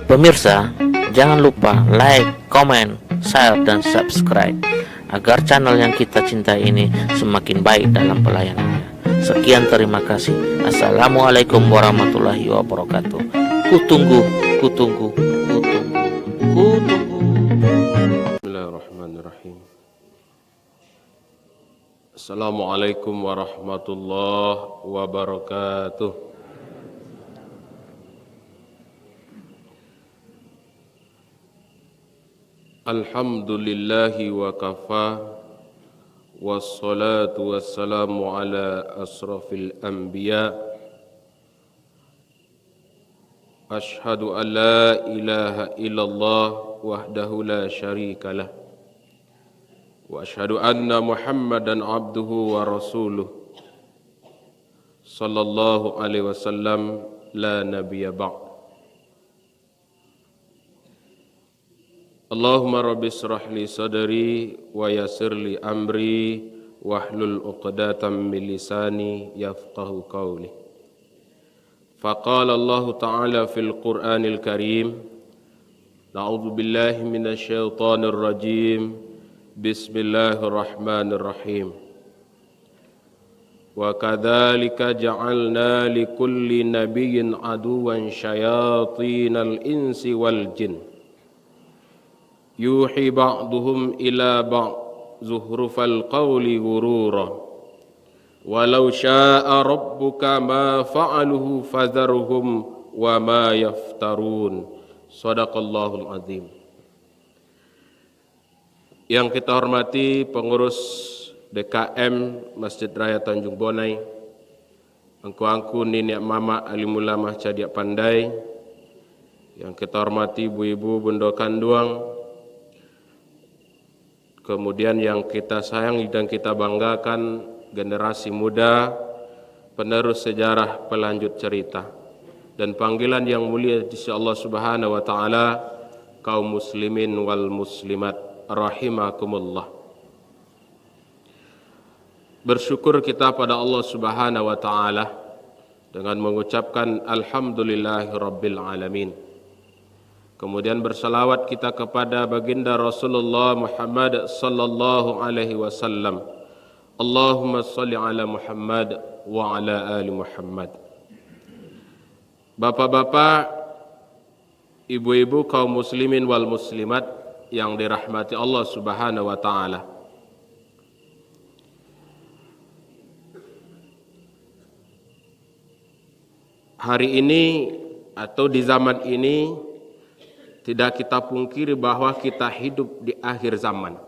Pemirsa, jangan lupa like, comment, share, dan subscribe agar channel yang kita cintai ini semakin baik dalam pelayanannya. Sekian, terima kasih. Assalamualaikum warahmatullahi wabarakatuh. Kutunggu. Bismillahirrahmanirrahim. Assalamualaikum warahmatullahi wabarakatuh. Alhamdulillahi wa kafa, wassalatu wassalamu ala asrafil anbiya. Ashhadu an la ilaha illallah wahdahu la syarika lah, wa ashhadu anna Muhammadan abduhu wa rasuluh, sallallahu alaihi wasallam, la nabiyya ba'd. Allahumma rabbi israh li sadri wa yassir li amri wahlul 'uqdatam min lisani yafqahu qawli. Faqala Allah Ta'ala fil Qur'anil Karim, na'udzu billahi minasy syaithanir rajim. Bismillahirrahmanirrahim. Wa kadzalika ja'alna likulli nabiyyin aduwwan syayatinal insi wal jin. Yuhi ba'duhum ila ba'd zuhrufal qawli ghurura. Walau syaa rabbuka ma fa'aluhu fadharhum wa ma yaftarun. Shadaqallahul azim. Yang kita hormati pengurus DKM Masjid Raya Tanjung Bonai, angku-angku nenek mama alim ulama Cadiak Pandai, yang kita hormati ibu-ibu Bendo Kanduang, kemudian yang kita sayangi dan kita banggakan generasi muda, penerus sejarah, pelanjut cerita, dan panggilan yang mulia di sisi Allah Subhanahu wa taala, kaum muslimin wal muslimat rahimakumullah. Bersyukur kita pada Allah Subhanahu wa taala dengan mengucapkan alhamdulillahirabbil alamin. Kemudian bersalawat kita kepada baginda Rasulullah Muhammad sallallahu alaihi wasallam. Allahumma salli ala Muhammad wa ala ali Muhammad. Bapak-bapak, ibu-ibu, kaum muslimin wal muslimat yang dirahmati Allah Subhanahu wa taala. Hari ini atau di zaman ini tidak kita pungkiri bahwa kita hidup di akhir zaman.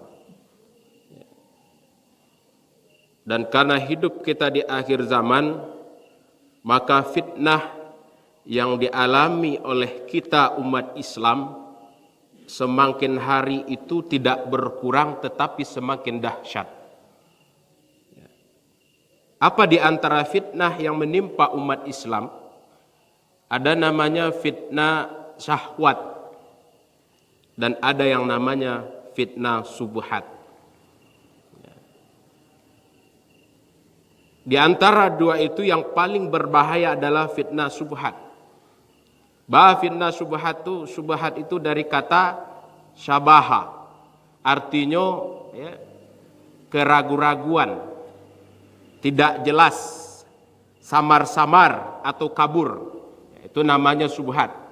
Dan karena hidup kita di akhir zaman, maka fitnah yang dialami oleh kita umat Islam semakin hari itu tidak berkurang tetapi semakin dahsyat. Apa di antara fitnah yang menimpa umat Islam? Ada namanya fitnah syahwat, dan ada yang namanya fitnah subuhat. Di antara dua itu yang paling berbahaya adalah fitnah subuhat. Bahwa fitnah subuhat itu dari kata syabaha, artinya keraguan-raguan, tidak jelas, samar-samar atau kabur. Itu namanya subuhat.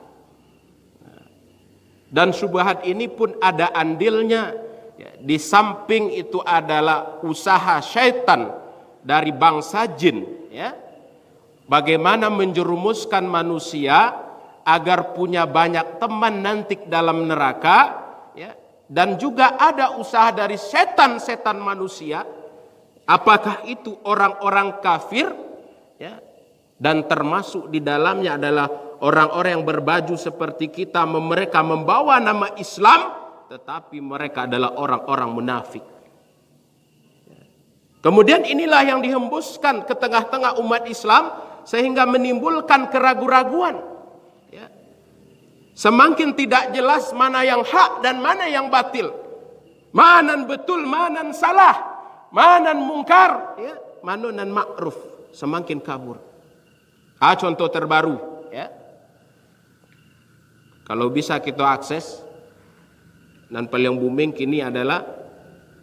Dan syubhat ini pun ada andilnya, di samping itu adalah usaha syaitan dari bangsa jin, bagaimana menjerumuskan manusia agar punya banyak teman nanti dalam neraka, dan juga ada usaha dari setan-setan manusia, apakah itu orang-orang kafir, dan termasuk di dalamnya adalah orang-orang yang berbaju seperti kita, mereka membawa nama Islam, tetapi mereka adalah orang-orang munafik. Kemudian inilah yang dihembuskan ke tengah-tengah umat Islam sehingga menimbulkan keraguan-raguan. Semakin tidak jelas mana yang hak dan mana yang batil, mana betul, mana salah, mana mungkar, mana ma'ruf, semakin kabur. Contoh terbaru, Kalau bisa kita akses. Dan paling booming kini adalah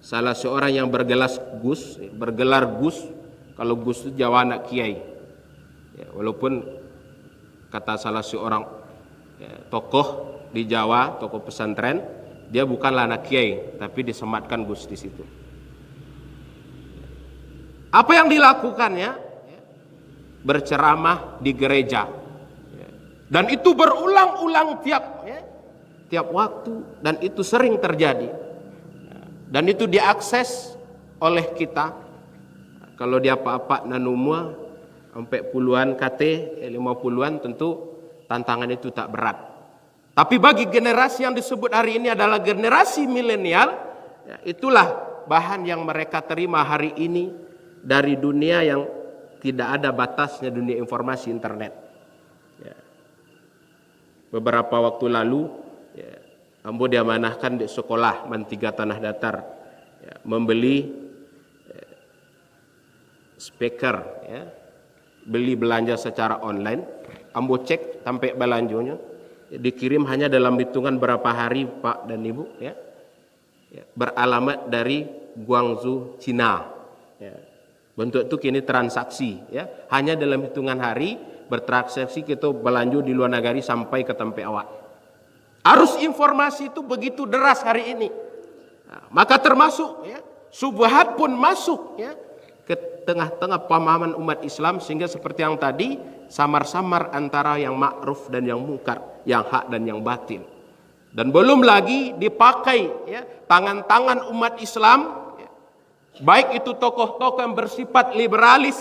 salah seorang yang bergelar Gus. Kalau Gus itu Jawa anak kiai. Ya, walaupun kata salah seorang tokoh di Jawa, tokoh pesantren, dia bukanlah anak kiai, tapi disematkan Gus di situ. Apa yang dilakukannya? Berceramah di gereja. Dan itu berulang-ulang tiap waktu, dan itu sering terjadi. Dan itu diakses oleh kita. Kalau dia apa-apa nanumua sampai puluhan KT, 50-an, tentu tantangan itu tak berat. Tapi bagi generasi yang disebut hari ini adalah generasi milenial, itulah bahan yang mereka terima hari ini dari dunia yang tidak ada batasnya, dunia informasi internet. Beberapa waktu lalu, ambo diamanahkan di sekolah Mantiga Tanah Datar, membeli speaker, beli belanja secara online. Ambo cek sampai belanjonya, dikirim hanya dalam hitungan berapa hari Pak dan Ibu, beralamat dari Guangzhou, Cina. Bentuk itu kini transaksi, hanya dalam hitungan hari bertransaksi kita belanja di luar negeri sampai ke tempat awak. Arus informasi itu begitu deras hari ini. Maka termasuk subhat pun masuk ke tengah-tengah pemahaman umat Islam, sehingga seperti yang tadi, samar-samar antara yang ma'ruf dan yang mungkar, yang hak dan yang batil. Dan belum lagi dipakai tangan-tangan umat Islam, baik itu tokoh-tokoh yang bersifat liberalis,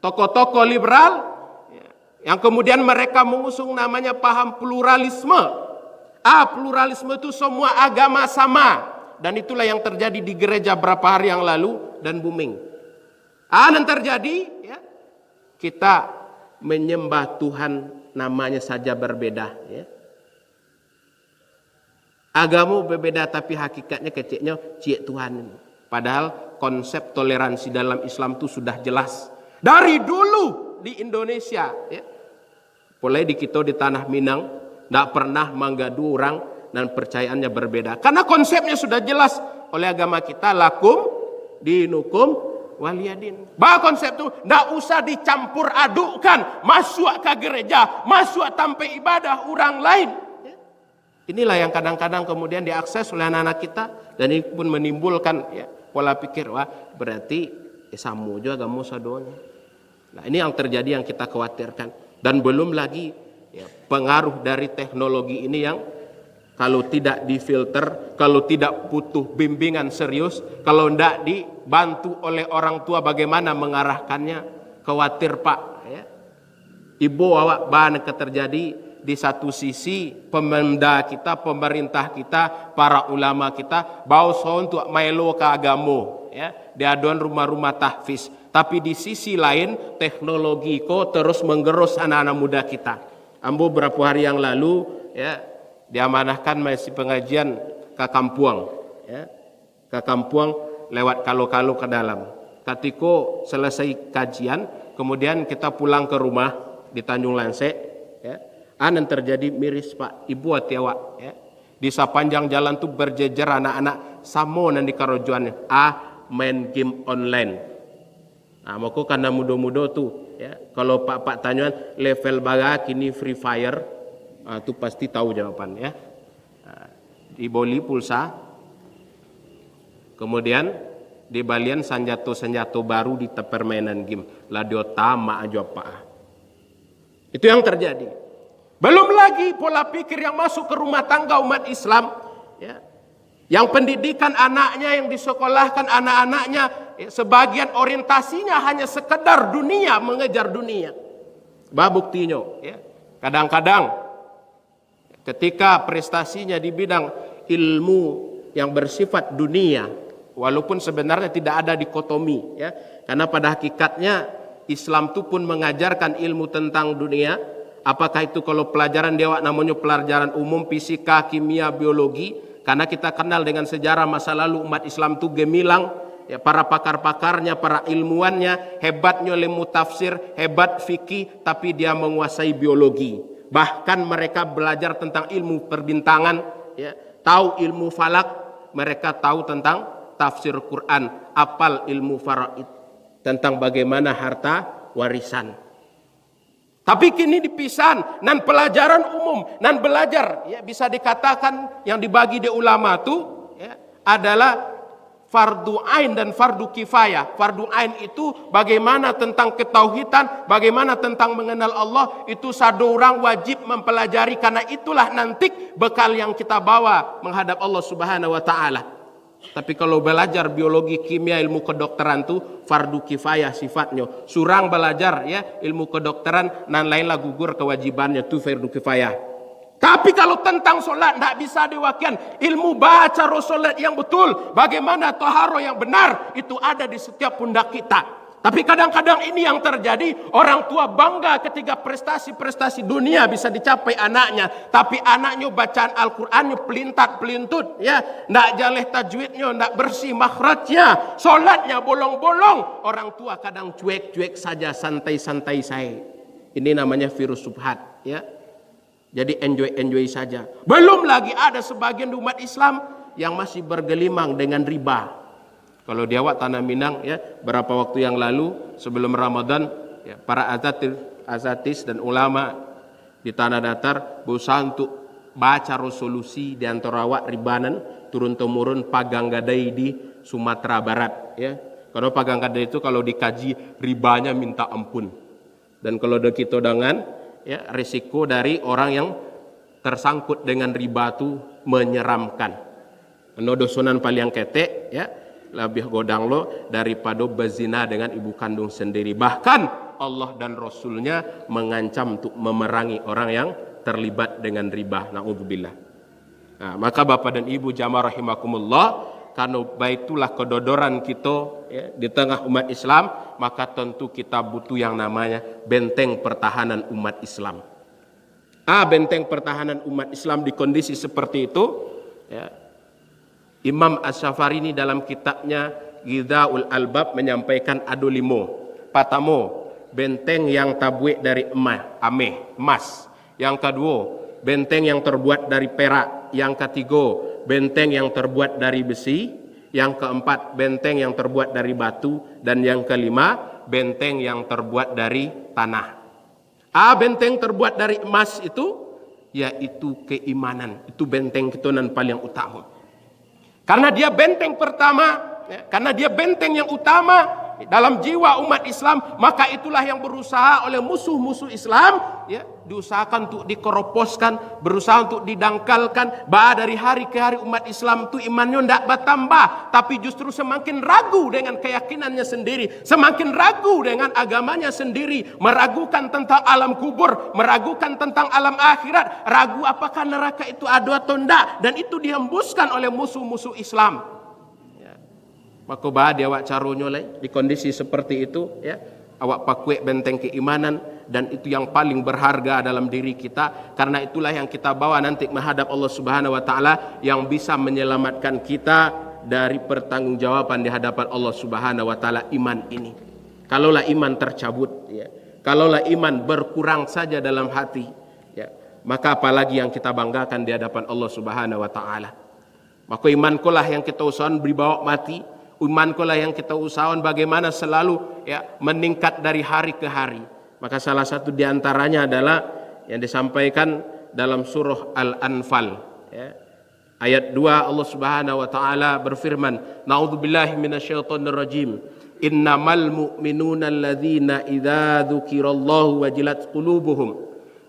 tokoh-tokoh liberal, yang kemudian mereka mengusung namanya paham pluralisme. Pluralisme itu semua agama sama. Dan itulah yang terjadi di gereja berapa hari yang lalu dan booming. Dan terjadi, kita menyembah Tuhan namanya saja berbeda. Agama berbeda tapi hakikatnya kecilnya cik Tuhan. Padahal konsep toleransi dalam Islam itu sudah jelas. Dari dulu di Indonesia, mulai di kita di Tanah Minang, tidak pernah menggadu orang dan percayaannya berbeda. Karena konsepnya sudah jelas oleh agama kita, lakum dinukum waliyadin. Bahwa konsep itu tidak usah dicampur adukkan, masuk ke gereja, masuk tanpa ibadah orang lain. Inilah yang kadang-kadang kemudian diakses oleh anak-anak kita, dan ini pun menimbulkan pola pikir, wah berarti samu juga agama sadonya. Nah, ini yang terjadi yang kita khawatirkan. Dan belum lagi pengaruh dari teknologi ini yang kalau tidak difilter, kalau tidak butuh bimbingan serius, kalau tidak dibantu oleh orang tua bagaimana mengarahkannya, khawatir Pak. Ibu awak bahan terjadi di satu sisi pemenda kita, pemerintah kita, para ulama kita, bau untuk maelo ke agama, di aduan rumah-rumah tahfiz. Tapi di sisi lain teknologi kok terus menggerus anak-anak muda kita. Ambo berapa hari yang lalu diamanahkan masih pengajian ke Kampuang, ke Kampuang lewat kalo-kalo ke dalam. Ketika selesai kajian, kemudian kita pulang ke rumah di Tanjung Lansek, yang terjadi miris Pak, ibu hati awak, di sepanjang jalan tuh berjejer anak-anak samo dan di karojuannya main game online. Maka karena muda-muda tuh, kalau Pak tanyaan level baga kini Free Fire, tuh pasti tahu jawabannya. Dibeli pulsa, kemudian di balian senjata-senjata baru di permainan game. Ladio tama aja Pak. Itu yang terjadi. Belum lagi pola pikir yang masuk ke rumah tangga umat Islam, yang pendidikan anaknya, yang disekolahkan anak-anaknya, sebagian orientasinya hanya sekedar dunia, mengejar dunia. Buktinya, kadang-kadang ketika prestasinya di bidang ilmu yang bersifat dunia, walaupun sebenarnya tidak ada dikotomi, karena pada hakikatnya Islam itu pun mengajarkan ilmu tentang dunia. Apakah itu kalau pelajaran dewa namanya pelajaran umum, fisika, kimia, biologi, karena kita kenal dengan sejarah masa lalu umat Islam itu gemilang, para pakar-pakarnya, para ilmuwannya, hebatnya ilmu tafsir, hebat fikih, tapi dia menguasai biologi. Bahkan mereka belajar tentang ilmu perbintangan, ya, tahu ilmu falak, mereka tahu tentang tafsir Quran, apal ilmu faraid, tentang bagaimana harta warisan. Tapi kini dipisah, nan pelajaran umum, nan belajar, ya, bisa dikatakan yang dibagi di ulama itu, ya, adalah fardu ain dan fardu kifayah. Fardu ain itu bagaimana tentang ketauhidan, bagaimana tentang mengenal Allah, itu satu orang wajib mempelajari, karena itulah nanti bekal yang kita bawa menghadap Allah Subhanahu wa taala. Tapi kalau belajar biologi, kimia, ilmu kedokteran itu fardu kifayah sifatnya. Surang belajar, ya, ilmu kedokteran, nan lainlah gugur kewajibannya, itu fardu kifayah. Tapi kalau tentang solat tidak bisa diwakilkan. Ilmu baca solat yang betul, bagaimana taharo yang benar, itu ada di setiap pundak kita. Tapi kadang-kadang ini yang terjadi, orang tua bangga ketika prestasi-prestasi dunia bisa dicapai anaknya, tapi anaknya bacaan Al-Qur'annya pelintat-pelintut, ya, tidak jaleh tajwidnya, tidak bersih makhrajnya, solatnya bolong-bolong. Orang tua kadang cuek-cuek saja, santai-santai saya. Ini namanya virus subhat, ya. Jadi enjoy saja. Belum lagi ada sebagian umat Islam yang masih bergelimang dengan riba. Kalau di awak Tanah Minang, ya, berapa waktu yang lalu sebelum Ramadan, ya, para azatis dan ulama di Tanah Datar berusaha untuk baca resolusi di antara awak ribanan turun temurun pagang gadai di Sumatera Barat, ya. Karena pagang gadai itu kalau dikaji ribanya minta ampun. Dan kalau kita dengan, ya, risiko dari orang yang tersangkut dengan riba itu menyeramkan. Nodosunan paling ketek, ya, lebih godang lo daripada berzina dengan ibu kandung sendiri. Bahkan Allah dan Rasulnya mengancam untuk memerangi orang yang terlibat dengan riba. Na'udzubillah. Nah, maka Bapak dan Ibu jamaah rahimakumullah, karena baitulah kedodoran kita, ya, di tengah umat Islam, maka tentu kita butuh yang namanya benteng pertahanan umat Islam. Benteng pertahanan umat Islam di kondisi seperti itu, ya, Imam Asy-Syafi'i dalam kitabnya Ghidhaul Albab menyampaikan ada 5. Pertama, benteng yang terbuat dari emas. Yang kedua, benteng yang terbuat dari perak. Yang ketiga, benteng yang terbuat dari besi. Yang keempat, benteng yang terbuat dari batu. Dan yang kelima, benteng yang terbuat dari tanah. Benteng terbuat dari emas itu, yaitu keimanan. Itu benteng kita yang paling utama. Karena dia benteng pertama, ya, karena dia benteng yang utama dalam jiwa umat Islam, maka itulah yang berusaha oleh musuh-musuh Islam, ya, diusahakan untuk dikeroposkan, berusaha untuk didangkalkan. Dari hari ke hari umat Islam itu imannya tidak bertambah, tapi justru semakin ragu dengan keyakinannya sendiri, semakin ragu dengan agamanya sendiri, meragukan tentang alam kubur, meragukan tentang alam akhirat, ragu apakah neraka itu ada atau tidak, dan itu dihembuskan oleh musuh-musuh Islam. Maka dia awak caranya di kondisi seperti itu, ya, awak pakai benteng keimanan, dan itu yang paling berharga dalam diri kita, karena itulah yang kita bawa nanti menghadap Allah Subhanahu wa taala, yang bisa menyelamatkan kita dari pertanggungjawaban di hadapan Allah Subhanahu wa taala, iman ini. Kalaulah iman tercabut, ya, kalaulah iman berkurang saja dalam hati, ya, maka apalagi yang kita banggakan di hadapan Allah Subhanahu wa taala. Maka imankulah yang kita usahakan dibawa mati. Imanku lah yang kita usahakan bagaimana selalu, ya, meningkat dari hari ke hari. Maka salah satu di antaranya adalah yang disampaikan dalam surah Al-Anfal, ya. Ayat 2 Allah Subhanahu wa taala berfirman, "Na'udzubillahi minasyaitonir rajim. Innamal mu'minuna alladzina idza dzukirallahu wajilat qulubuhum."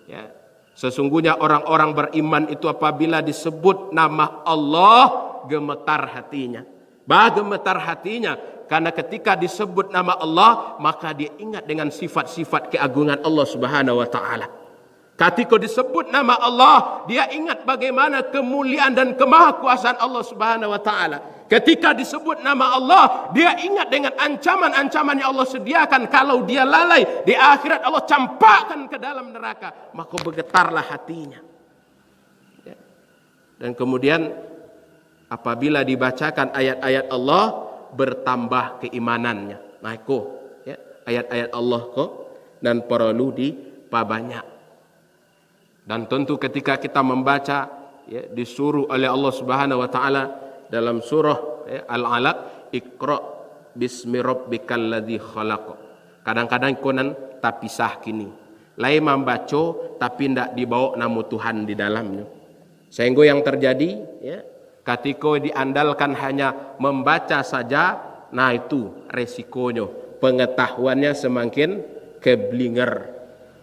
Ya. Sesungguhnya orang-orang beriman itu apabila disebut nama Allah gemetar hatinya. Gemetar hatinya, karena ketika disebut nama Allah, maka dia ingat dengan sifat-sifat keagungan Allah Subhanahu wa taala. Ketika disebut nama Allah, dia ingat bagaimana kemuliaan dan kemahakuasaan Allah Subhanahu wa taala. Ketika disebut nama Allah, dia ingat dengan ancaman-ancaman yang Allah sediakan kalau dia lalai di akhirat, Allah campakkan ke dalam neraka, maka bergetarlah hatinya. Dan kemudian apabila dibacakan ayat-ayat Allah, bertambah keimanannya. Nah, ya, ayat-ayat Allah dan perlu diperbanyak. Dan tentu ketika kita membaca, ya, disuruh oleh Allah Subhanahu wa taala dalam surah Al-Alaq, Iqra bismi rabbikal ladzi khalaq. Kadang-kadang konan tak pisah kini. Lain membaca tapi tidak dibawa nama Tuhan di dalamnya. Sehingga yang terjadi, ya, ketika diandalkan hanya membaca saja, nah itu resikonya. Pengetahuannya semakin keblinger.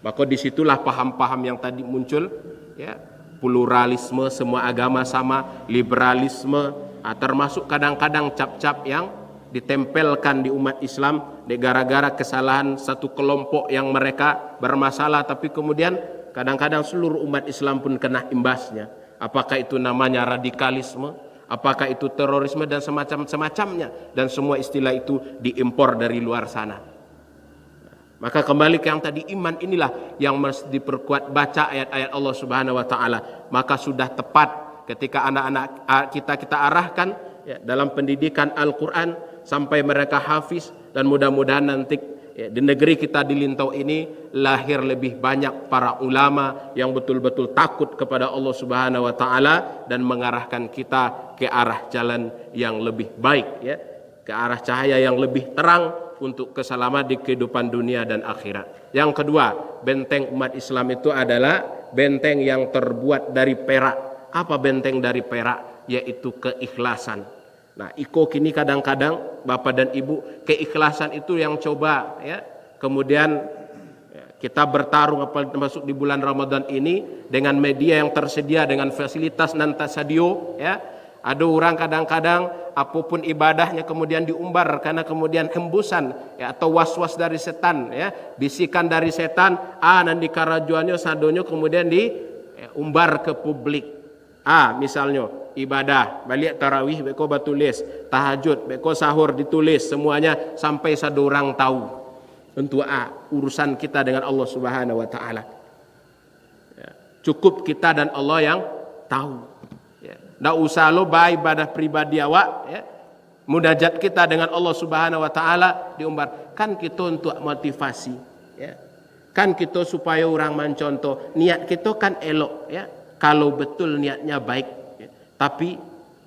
Maka disitulah paham-paham yang tadi muncul, ya, pluralisme, semua agama sama, liberalisme, termasuk kadang-kadang cap-cap yang ditempelkan di umat Islam gara-gara kesalahan satu kelompok yang mereka bermasalah, tapi kemudian kadang-kadang seluruh umat Islam pun kena imbasnya. Apakah itu namanya radikalisme, apakah itu terorisme dan semacam-semacamnya, dan semua istilah itu diimpor dari luar sana. Maka kembali ke yang tadi, iman inilah yang mesti diperkuat, baca ayat-ayat Allah Subhanahu wa taala. Maka sudah tepat ketika anak-anak kita arahkan, ya, dalam pendidikan Al-Qur'an sampai mereka hafiz, dan mudah-mudahan nanti, ya, di negeri kita di Lintau ini lahir lebih banyak para ulama yang betul-betul takut kepada Allah Subhanahu wa taala dan mengarahkan kita ke arah jalan yang lebih baik, ya, ke arah cahaya yang lebih terang untuk keselamatan di kehidupan dunia dan akhirat. Yang kedua, benteng umat Islam itu adalah benteng yang terbuat dari perak. Apa benteng dari perak? Yaitu keikhlasan. Nah, iko kini kadang-kadang Bapak dan Ibu, keikhlasan itu yang coba, ya, kemudian, ya, kita bertarung apalagi masuk di bulan Ramadan ini dengan media yang tersedia dengan fasilitas dan tasadio, ya. Ada orang kadang-kadang apapun ibadahnya kemudian diumbar karena kemudian hembusan, ya, atau was-was dari setan, ya, bisikan dari setan, nanti karajuannya sadonyo kemudian diumbar ke publik. Misalnya ibadah balik tarawih beko batulis, tahajud beko sahur ditulis, semuanya sampai satu orang tahu. Tentu urusan kita dengan Allah Subhanahu wa taala. Ya, cukup kita dan Allah yang tahu. Nggak usah lo ibadah pribadi awak, ya, munajat kita dengan Allah Subhanahu wa taala diumbar. Kan kita untuk motivasi, ya. Kan kita supaya orang mencontoh. Niat kita kan elok, ya, kalau betul niatnya baik, ya. Tapi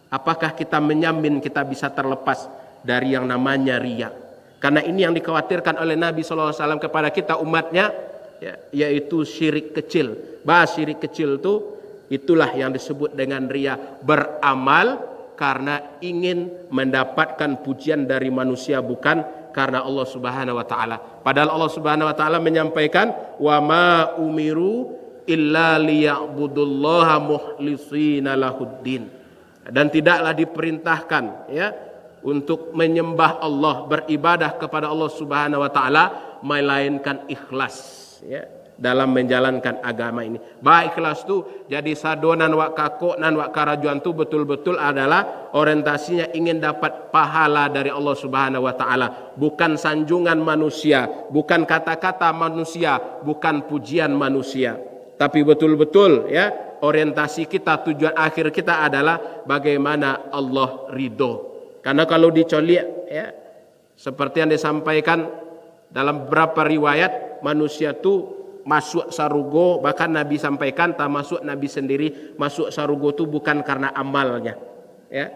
apakah kita menyamin kita bisa terlepas dari yang namanya riya? Karena ini yang dikhawatirkan oleh Nabi SAW kepada kita umatnya, ya, yaitu syirik kecil. Syirik kecil itu, itulah yang disebut dengan riya, beramal karena ingin mendapatkan pujian dari manusia, bukan karena Allah Subhanahu wa taala. Padahal Allah Subhanahu wa taala menyampaikan, wa ma umiru illa liya'budullaha mukhlishina lahuddin. Dan tidaklah diperintahkan, ya, untuk menyembah Allah, beribadah kepada Allah Subhanahu wa taala melainkan ikhlas, ya, dalam menjalankan agama ini. Ikhlas tu jadi sadonan wak kakok nan wak karajuan tu betul-betul adalah orientasinya ingin dapat pahala dari Allah Subhanahu wa taala, bukan sanjungan manusia, bukan kata-kata manusia, bukan pujian manusia, tapi betul-betul, ya, orientasi kita, tujuan akhir kita adalah bagaimana Allah ridho. Karena kalau dicoliak, ya, seperti yang disampaikan dalam beberapa riwayat, manusia tu masuk sarugo, bahkan Nabi sampaikan termasuk Nabi sendiri masuk sarugo itu bukan karena amalnya, ya,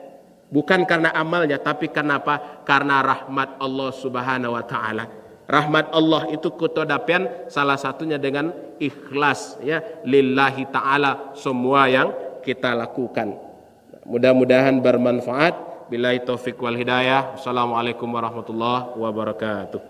bukan karena amalnya, tapi kenapa? Karena rahmat Allah Subhanahu wa taala. Rahmat Allah itu ketodapian salah satunya dengan ikhlas, ya, lillahi taala semua yang kita lakukan. Mudah-mudahan bermanfaat. Billahi taufik wal hidayah. Assalamualaikum warahmatullahi wabarakatuh.